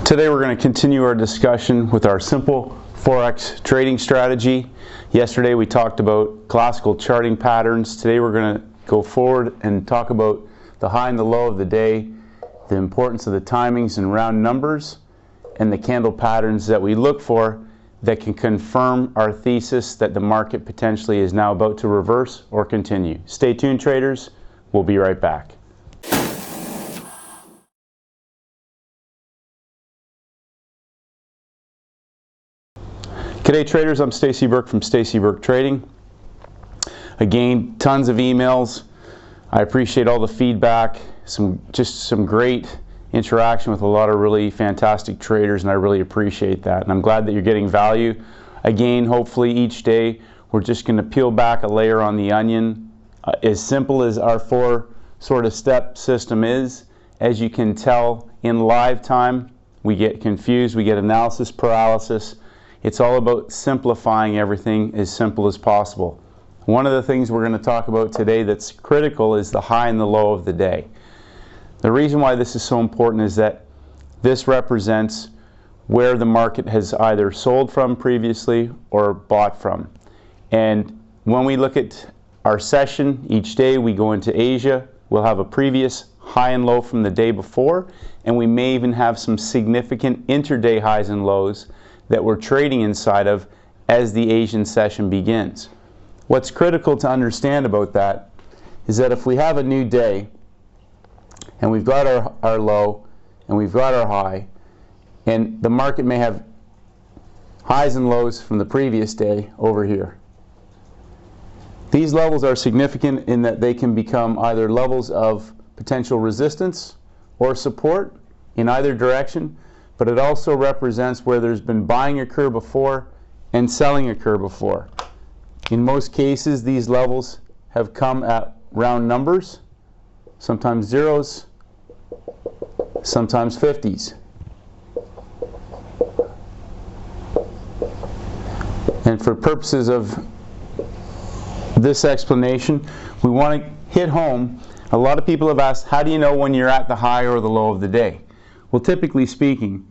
Today we're going to continue our discussion with our simple Forex trading strategy. Yesterday we talked about classical charting patterns. Today we're going to go forward and talk about the high and the low of the day, the importance of the timings and round numbers, and the candle patterns that we look for that can confirm our thesis that the market potentially is now about to reverse or continue. Stay tuned, traders. We'll be right back. G'day traders, I'm Stacy Burke from Stacy Burke Trading. Again, tons of emails. I appreciate all the feedback, just some great interaction with a lot of really fantastic traders, and I really appreciate that. And I'm glad that you're getting value. Again, hopefully each day we're just going to peel back a layer on the onion. As simple as our four sort of step system is, as you can tell in live time, we get confused, we get analysis paralysis. It's all about simplifying everything as simple as possible. One of the things we're going to talk about today that's critical is the high and the low of the day. The reason why this is so important is that this represents where the market has either sold from previously or bought from. And when we look at our session each day, we go into Asia, we'll have a previous high and low from the day before, and we may even have some significant intraday highs and lows that we're trading inside of as the Asian session begins. What's critical to understand about that is that if we have a new day and we've got our low and we've got our high, and the market may have highs and lows from the previous day over here. These levels are significant in that they can become either levels of potential resistance or support in either direction, but it also represents where there's been buying occur before and selling occur before. In most cases, these levels have come at round numbers, sometimes zeros, sometimes 50s. And for purposes of this explanation, we want to hit home. A lot of people have asked, how do you know when you're at the high or the low of the day? Well, typically speaking,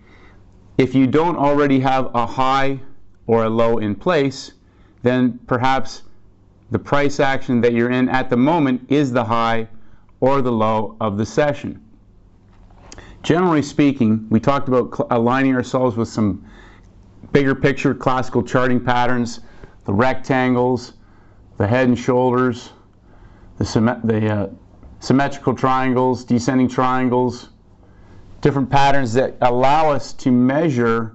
if you don't already have a high or a low in place, then perhaps the price action that you're in at the moment is the high or the low of the session. Generally speaking, we talked about aligning ourselves with some bigger picture classical charting patterns, the rectangles, the head and shoulders, the symmetrical triangles, descending triangles, different patterns that allow us to measure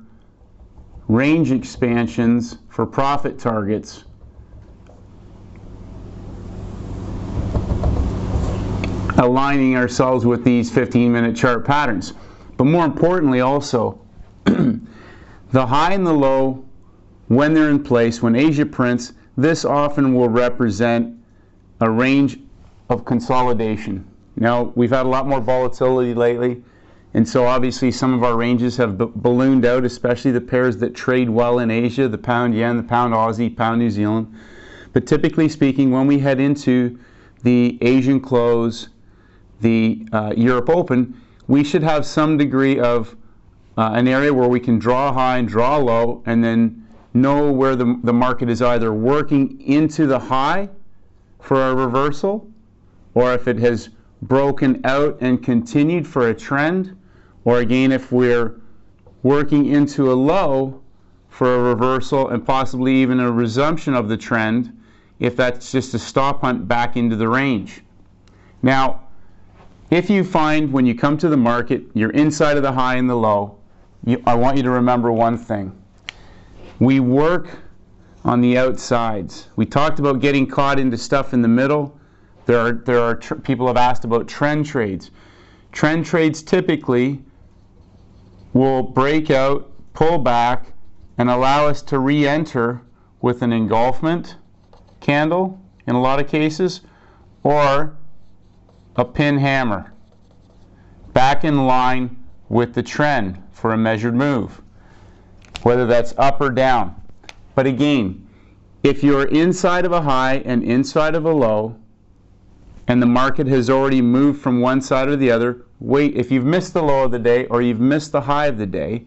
range expansions for profit targets. Aligning ourselves with these 15-minute chart patterns. But more importantly also, the high and the low, when they're in place, when Asia prints, this often will represent a range of consolidation. Now, we've had a lot more volatility lately, and so obviously some of our ranges have ballooned out, especially the pairs that trade well in Asia, the pound yen, the pound Aussie, pound New Zealand. But typically speaking, when we head into the Asian close, the Europe Open, we should have some degree of an area where we can draw a high and draw a low, and then know where the market is either working into the high for a reversal, or if it has broken out and continued for a trend, or again if we're working into a low for a reversal and possibly even a resumption of the trend, if that's just a stop hunt back into the range. Now, if you find when you come to the market you're inside of the high and the low, I want you to remember one thing. We work on the outsides. We talked about getting caught into stuff in the middle. People have asked about trend trades. Trend trades typically will break out, pull back, and allow us to re-enter with an engulfment candle in a lot of cases, or a pin hammer, back in line with the trend for a measured move, whether that's up or down. But again, if you're inside of a high and inside of a low, and the market has already moved from one side or the other, wait. If you've missed the low of the day or you've missed the high of the day,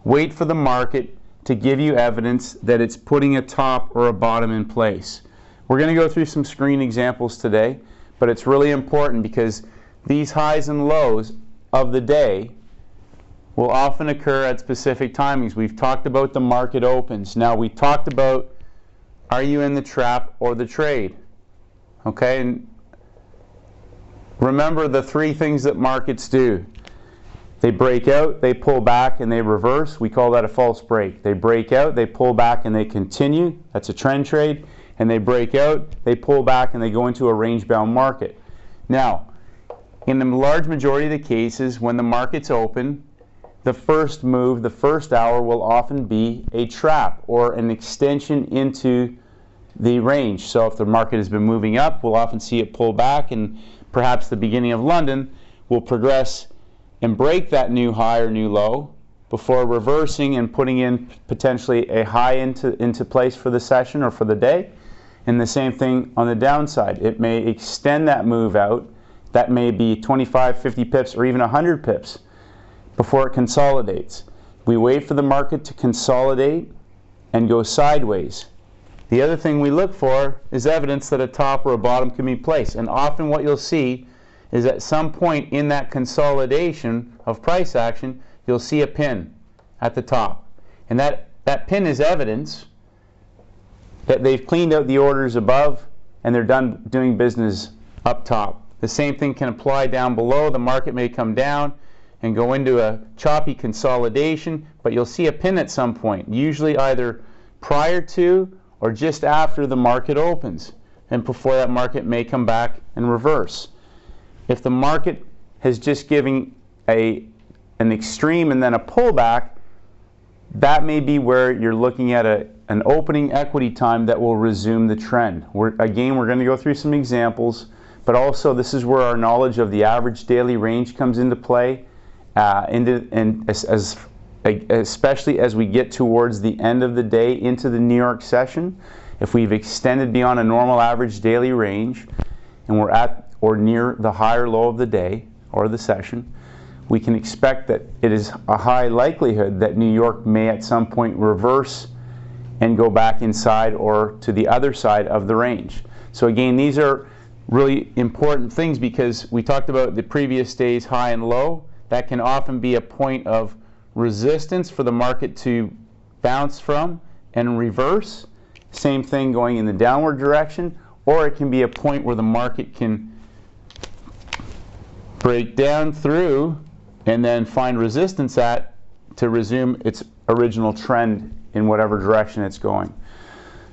wait for the market to give you evidence that it's putting a top or a bottom in place. We're going to go through some screen examples today, but it's really important because these highs and lows of the day will often occur at specific timings. We've talked about the market opens. Now we talked about, are you in the trap or the trade? Okay, and remember the three things that markets do. They break out, they pull back, and they reverse. We call that a false break. They break out, they pull back, and they continue. That's a trend trade. And they break out, they pull back, and they go into a range-bound market. Now, in the large majority of the cases, when the market's open, the first move, the first hour, will often be a trap or an extension into the range. So if the market has been moving up, we'll often see it pull back, and perhaps the beginning of London will progress and break that new high or new low before reversing and putting in potentially a high into place for the session or for the day. And the same thing on the downside. It may extend that move out. That may be 25, 50 pips, or even 100 pips before it consolidates. We wait for the market to consolidate and go sideways. The other thing we look for is evidence that a top or a bottom can be placed. And often what you'll see is at some point in that consolidation of price action, you'll see a pin at the top. And that pin is evidence that they've cleaned out the orders above and they're done doing business up top. The same thing can apply down below. The market may come down and go into a choppy consolidation, but you'll see a pin at some point, usually either prior to or just after the market opens, and before that market may come back and reverse. If the market has just given an extreme and then a pullback, that may be where you're looking at an opening equity time that will resume the trend. Again, we're going to go through some examples, but also this is where our knowledge of the average daily range comes into play, especially as we get towards the end of the day into the New York session. If we've extended beyond a normal average daily range and we're at or near the high or low of the day or the session, we can expect that it is a high likelihood that New York may at some point reverse and go back inside or to the other side of the range. So again, these are really important things because we talked about the previous day's high and low. That can often be a point of resistance for the market to bounce from and reverse. Same thing going in the downward direction, or it can be a point where the market can break down through and then find resistance at to resume its original trend in whatever direction it's going.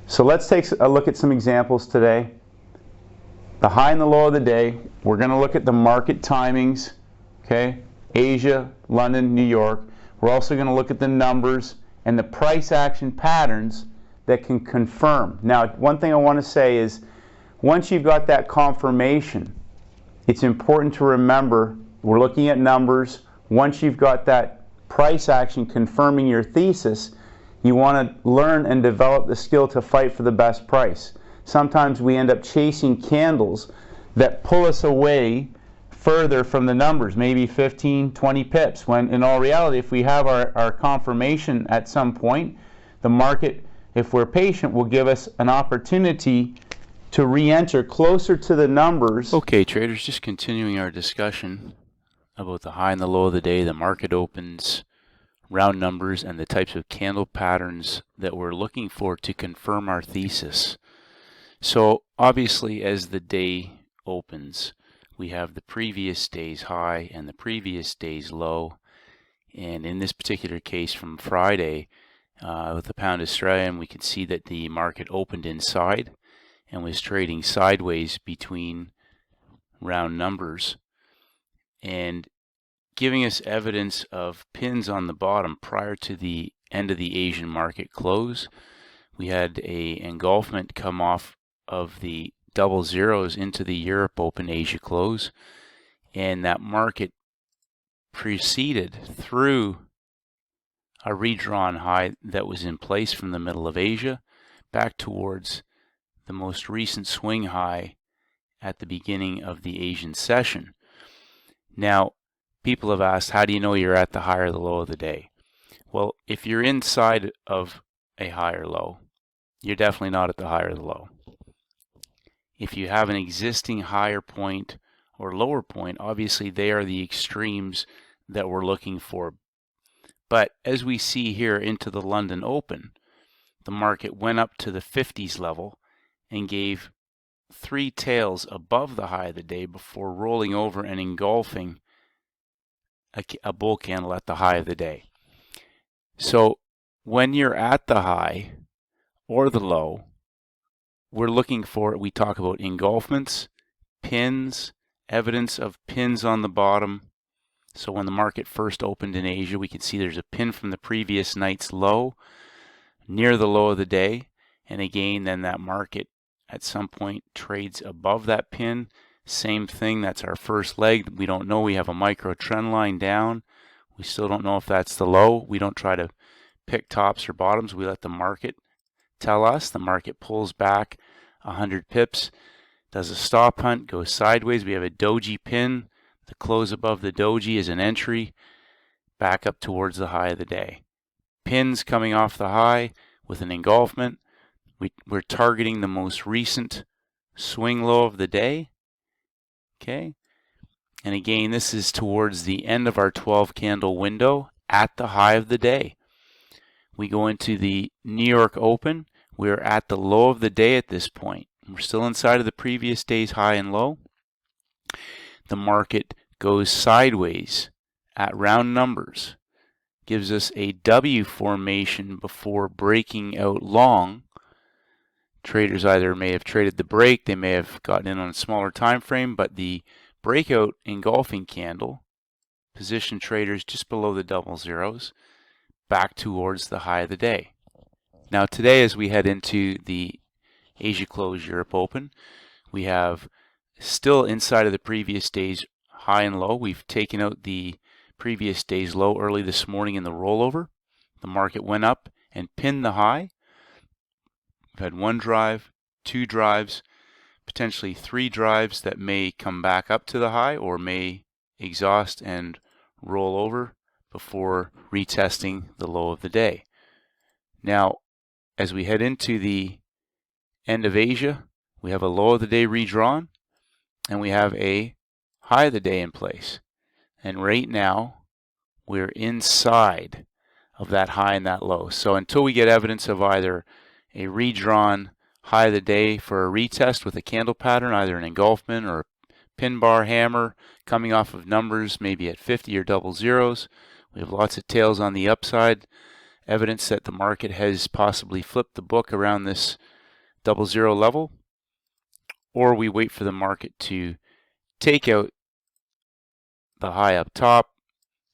So let's take a look at some examples today. The high and the low of the day. We're going to look at the market timings, okay? Asia, London, New York. We're also going to look at the numbers and the price action patterns that can confirm. Now, one thing I want to say is once you've got that confirmation, it's important to remember we're looking at numbers. Once you've got that price action confirming your thesis, you want to learn and develop the skill to fight for the best price. Sometimes we end up chasing candles that pull us away further from the numbers, maybe 15, 20 pips, when in all reality, if we have our confirmation at some point, the market, if we're patient, will give us an opportunity to re-enter closer to the numbers. Okay, traders, just continuing our discussion about the high and the low of the day, the market opens, round numbers, and the types of candle patterns that we're looking for to confirm our thesis. So obviously, as the day opens, we have the previous day's high and the previous day's low. And in this particular case from Friday, with the pound Australian, we can see that the market opened inside and was trading sideways between round numbers and giving us evidence of pins on the bottom prior to the end of the Asian market close. We had a engulfment come off of the double zeros into the Europe Open Asia close, and that market proceeded through a redrawn high that was in place from the middle of Asia back towards the most recent swing high at the beginning of the Asian session. Now, people have asked, how do you know you're at the high or the low of the day? Well, if you're inside of a high or low, you're definitely not at the high or the low. If you have an existing higher point or lower point, obviously they are the extremes that we're looking for. But as we see here into the London Open, the market went up to the 50s level and gave 3 tails above the high of the day before rolling over and engulfing a bull candle at the high of the day. So when you're at the high or the low, we're looking for, we talk about engulfments, pins, evidence of pins on the bottom. So when the market first opened in Asia, we can see there's a pin from the previous night's low near the low of the day. And again, then that market at some point trades above that pin. Same thing, that's our first leg. We don't know, we have a micro trend line down. We still don't know if that's the low. We don't try to pick tops or bottoms. We let the market tell us. The market pulls back 100 pips, does a stop hunt, goes sideways. We have a doji pin. The close above the doji is an entry back up towards the high of the day. Pins coming off the high with an engulfment. We're targeting the most recent swing low of the day. Okay. And again, this is towards the end of our 12 candle window at the high of the day. We go into the New York Open. We're at the low of the day at this point. We're still inside of the previous day's high and low. The market goes sideways at round numbers, gives us a W formation before breaking out long. Traders either may have traded the break, they may have gotten in on a smaller time frame, but the breakout engulfing candle position traders just below the double zeros back towards the high of the day. Now today, as we head into the Asia Close Europe Open, we have still inside of the previous day's high and low. We've taken out the previous day's low early this morning in the rollover. The market went up and pinned the high. We've had 1 drive, 2 drives, potentially 3 drives that may come back up to the high or may exhaust and roll over before retesting the low of the day. Now, as we head into the end of Asia, we have a low of the day redrawn and we have a high of the day in place. And right now, we're inside of that high and that low. So until we get evidence of either a redrawn high of the day for a retest with a candle pattern, either an engulfment or a pin bar hammer coming off of numbers maybe at 50 or double zeros, we have lots of tails on the upside, evidence that the market has possibly flipped the book around this double zero level, or we wait for the market to take out the high up top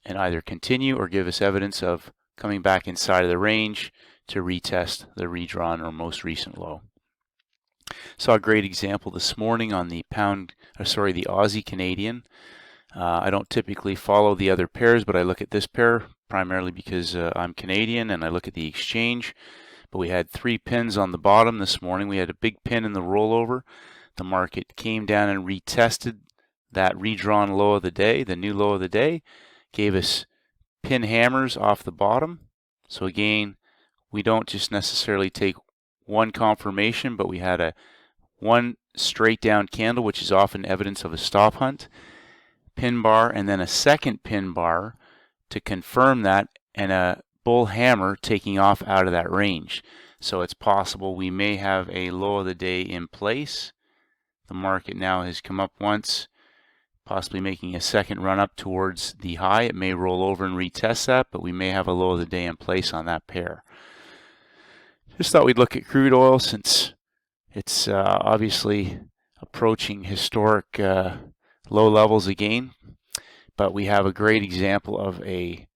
and either continue or give us evidence of coming back inside of the range to retest the redrawn or most recent low. Saw a great example this morning on the the Aussie Canadian. I don't typically follow the other pairs, but I look at this pair primarily because I'm Canadian and I look at the exchange. But we had 3 pins on the bottom this morning. We had a big pin in the rollover. The market came down and retested that redrawn low of the day, the new low of the day, gave us pin hammers off the bottom. So again, we don't just necessarily take one confirmation, but we had one straight down candle, which is often evidence of a stop hunt, pin bar, and then a second pin bar to confirm that, and a bull hammer taking off out of that range. So it's possible we may have a low of the day in place. The market now has come up once, possibly making a second run up towards the high. It may roll over and retest that, but we may have a low of the day in place on that pair. Just thought we'd look at crude oil since it's obviously approaching historic low levels again, but we have a great example of a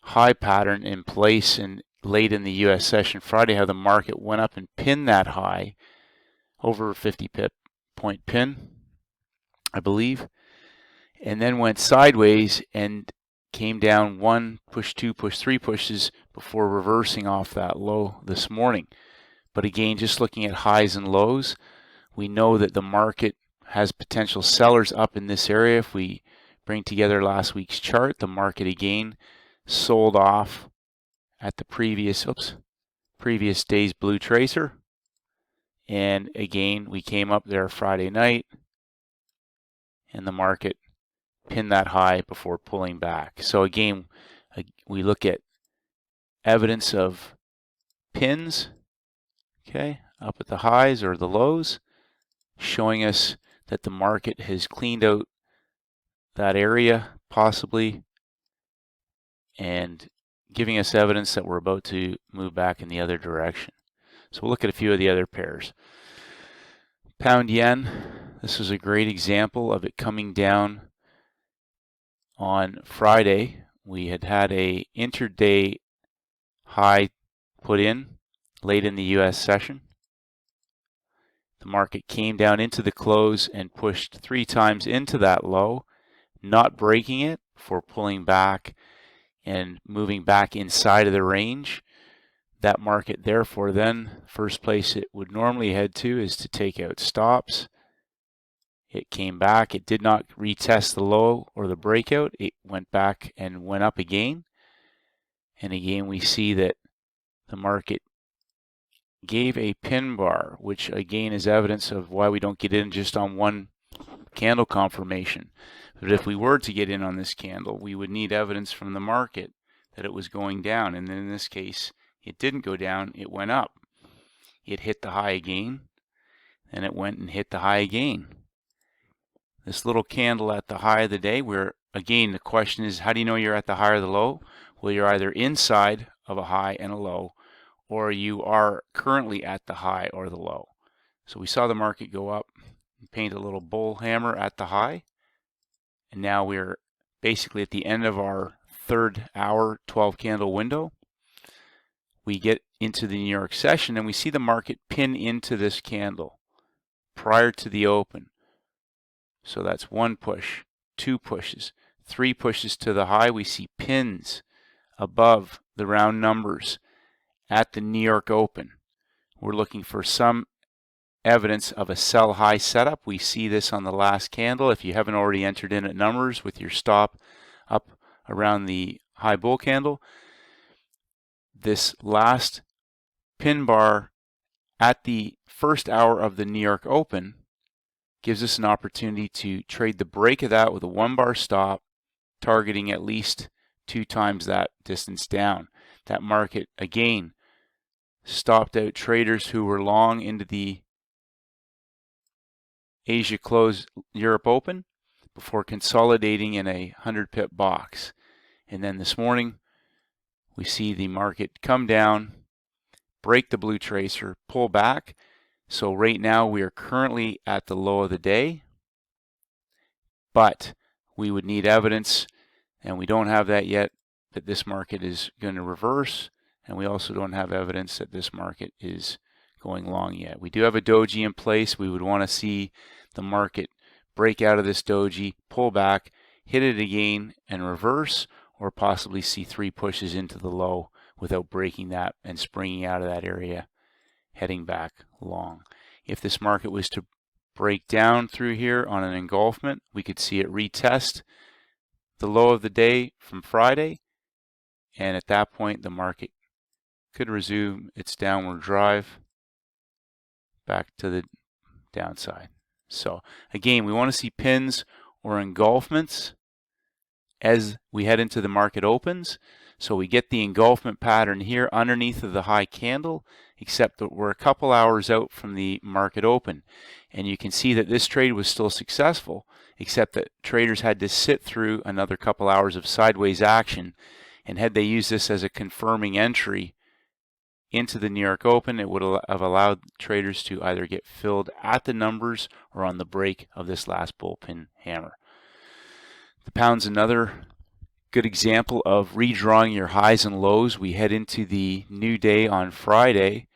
high pattern in place and late in the US session Friday, how the market went up and pinned that high over a 50 pip point pin, I believe, and then went sideways and came down 1 push, 2 push, 3 pushes before reversing off that low this morning. But again, just looking at highs and lows, we know that the market has potential sellers up in this area. If we bring together last week's chart. The market again sold off at the previous day's blue tracer. And again, we came up there Friday night and the market pinned that high before pulling back. So again, we look at evidence of pins, okay, up at the highs or the lows, showing us that the market has cleaned out that area possibly and giving us evidence that we're about to move back in the other direction. So we'll look at a few of the other pairs. Pound yen, this was a great example of it coming down on Friday. We had a intraday high put in late in the US session. The market came down into the close and pushed 3 times into that low, not breaking it before pulling back and moving back inside of the range. That market, therefore, then, first place it would normally head to is to take out stops. It came back. It did not retest the low or the breakout. It went back and went up again. And again, we see that the market gave a pin bar, which again is evidence of why we don't get in just on one candle confirmation. But if we were to get in on this candle, we would need evidence from the market that it was going down. And in this case, it didn't go down, it went up. It hit the high again, and it went and hit the high again. This little candle at the high of the day, where again the question is, how do you know you're at the high or the low? Well, you're either inside of a high and a low, or you are currently at the high or the low. So we saw the market go up and paint a little bull hammer at the high, and now we're basically at the end of our 3rd hour 12 candle window. We get into the New York session and we see the market pin into this candle prior to the open. So that's 1 push, 2 pushes, 3 pushes to the high. We see pins above the round numbers at the New York open. We're looking for some evidence of a sell high setup. We see this on the last candle. If you haven't already entered in at numbers with your stop up around the high bull candle, this last pin bar at the 1st hour of the New York open gives us an opportunity to trade the break of that with a 1 bar stop, targeting at least 2 times that distance down. That market again stopped out traders who were long into the Asia close Europe open before consolidating in a 100 pip box. And then this morning we see the market come down, break the blue tracer, pull back. So right now we are currently at the low of the day, but we would need evidence, and we don't have that yet, that this market is going to reverse, and we also don't have evidence that this market is going long yet. We do have a doji in place. We would want to see the market break out of this doji, pull back, hit it again, and reverse, or possibly see 3 pushes into the low without breaking that and springing out of that area, heading back long. If this market was to break down through here on an engulfment, we could see it retest the low of the day from Friday, and at that point the market could resume its downward drive back to the downside. So again, we want to see pins or engulfments as we head into the market opens. So we get the engulfment pattern here underneath of the high candle, except that we're a couple hours out from the market open. And you can see that this trade was still successful, except that traders had to sit through another couple hours of sideways action. And had they used this as a confirming entry into the New York open, it would have allowed traders to either get filled at the numbers or on the break of this last bullpen hammer. The pound's another good example of redrawing your highs and lows. We head into the new day on Friday.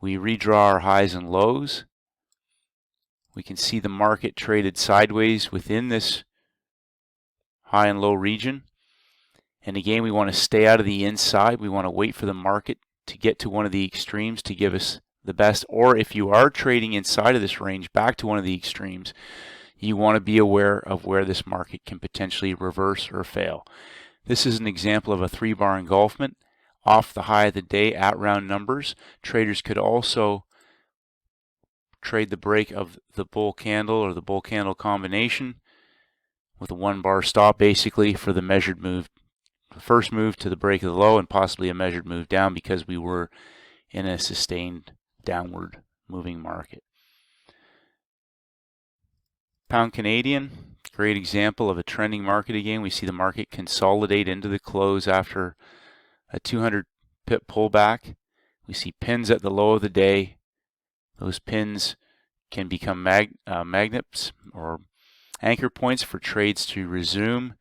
We redraw our highs and lows. We can see the market traded sideways within this high and low region. And again, we want to stay out of the inside. We want to wait for the market to get to one of the extremes to give us the best. Or if you are trading inside of this range back to one of the extremes, you want to be aware of where this market can potentially reverse or fail. This is an example of a 3-bar engulfment off the high of the day at round numbers. Traders could also trade the break of the bull candle or the bull candle combination with a 1-bar stop basically for the measured move, the first move to the break of the low, and possibly a measured move down because we were in a sustained downward moving market. Pound Canadian, great example of a trending market again. We see the market consolidate into the close after a 200 pip pullback. We see pins at the low of the day. Those pins can become magnets or anchor points for trades to resume,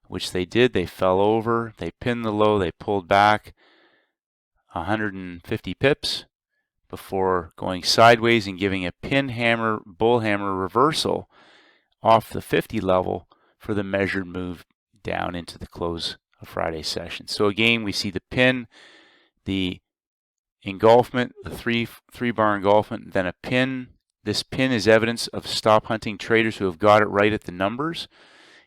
which they did. They fell over, they pinned the low, they pulled back 150 pips before going sideways and giving a pin hammer, bull hammer reversal off the 50 level for the measured move down into the close of Friday's session. So again, we see the pin, the engulfment, the three-bar engulfment, then a pin. This pin is evidence of stop hunting traders who have got it right at the numbers.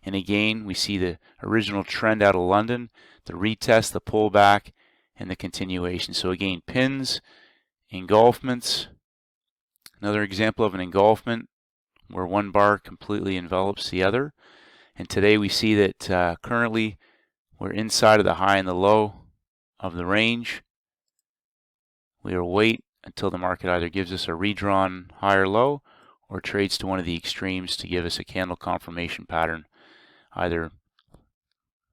And again, we see the original trend out of London, the retest, the pullback, and the continuation. So again, pins, engulfments. Another example of an engulfment where 1 bar completely envelops the other. And today we see that currently we're inside of the high and the low of the range. We will wait until the market either gives us a redrawn high or low or trades to one of the extremes to give us a candle confirmation pattern, either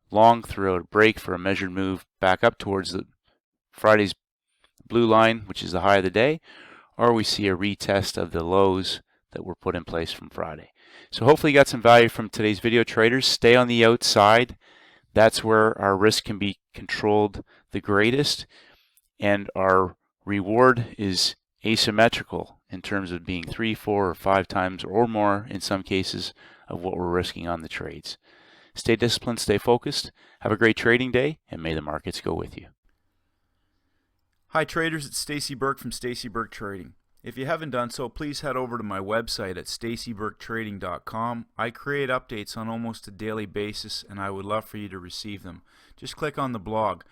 long through a break for a measured move back up towards the Friday's blue line, which is the high of the day, or we see a retest of the lows that were put in place from Friday. So hopefully you got some value from today's video, traders. Stay on the outside. That's where our risk can be controlled the greatest, and our reward is asymmetrical in terms of being 3, 4, or 5 times or more in some cases of what we're risking on the trades. Stay disciplined, stay focused. Have a great trading day, and may the markets go with you. Hi traders, it's Stacy Burke from Stacy Burke Trading. If you haven't done so, please head over to my website at stacyburketrading.com. I create updates on almost a daily basis, and I would love for you to receive them. Just click on the blog.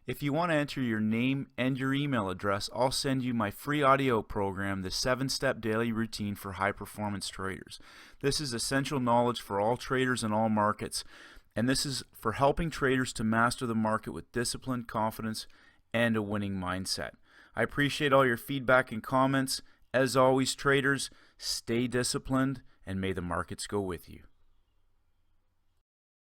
If you want to enter your name and your email address, I'll send you my free audio program, the 7-Step Daily Routine for High Performance Traders. This is essential knowledge for all traders in all markets, and this is for helping traders to master the market with discipline, confidence, and a winning mindset. I appreciate all your feedback and comments. As always, traders, stay disciplined, and may the markets go with you.